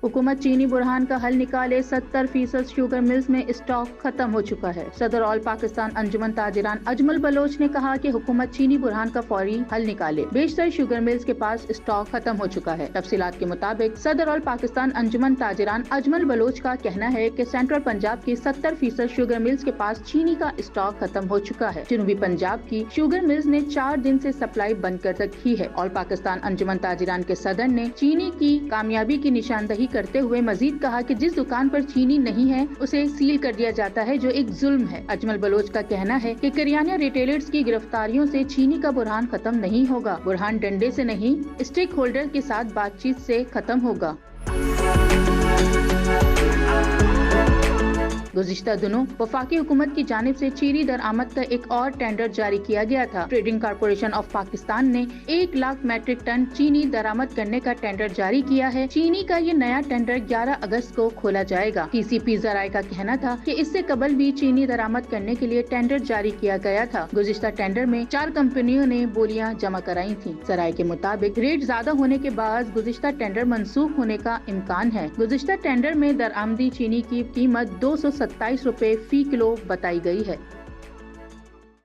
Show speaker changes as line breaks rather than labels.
हुकूमत चीनी बुरहान का हल निकाले, 70% शुगर मिल्स में स्टॉक खत्म हो चुका है। सदर ऑल पाकिस्तान अंजुमन ताजिरान अजमल बलोच ने कहा कि हुकूमत चीनी बुरहान का फौरी हल निकाले, बेशतर शुगर मिल्स के पास स्टॉक खत्म हो चुका है। तफसीलात के मुताबिक सदर ऑल पाकिस्तान अंजुमन ताजिरान अजमल बलोच का कहना है कि सेंट्रल पंजाब की 70% शुगर मिल्स के पास चीनी का स्टॉक खत्म हो चुका है। जनूबी पंजाब की शुगर मिल्स ने 4 दिन से सप्लाई बंद कर रखी है। ऑल पाकिस्तान अंजुमन ताजिरान के सदर ने चीनी की कामयाबी की निशानदही करते हुए मजीद कहा कि जिस दुकान पर चीनी नहीं है उसे सील कर दिया जाता है, जो एक जुल्म है। अजमल बलोच का कहना है कि करियाना रिटेलर्स की गिरफ्तारियों से चीनी का बुरहान खत्म नहीं होगा। बुरहान डंडे से नहीं, स्टेक होल्डर के साथ बातचीत से खत्म होगा। गुज़िश्ता दिनों वफाकी हुकूमत की जानिब से चीनी दरआमद का एक और टेंडर जारी किया गया था। ट्रेडिंग कॉर्पोरेशन ऑफ पाकिस्तान ने 1 लाख मैट्रिक टन चीनी दरामद करने का टेंडर जारी किया है। चीनी का ये नया टेंडर 11 अगस्त को खोला जाएगा। TCP ज़राए का कहना था कि इससे कबल भी चीनी दरामद करने के लिए टेंडर जारी किया गया था। गुज़िश्ता टेंडर में 4 कंपनियों ने बोलियां जमा कराई थी। ज़राए के मुताबिक रेट ज्यादा होने के बाद गुज़िश्ता टेंडर मनसूख होने का इम्कान है। गुज़िश्ता टेंडर में दरामदी चीनी की कीमत 227 रुपए फी किलो बताई गई है।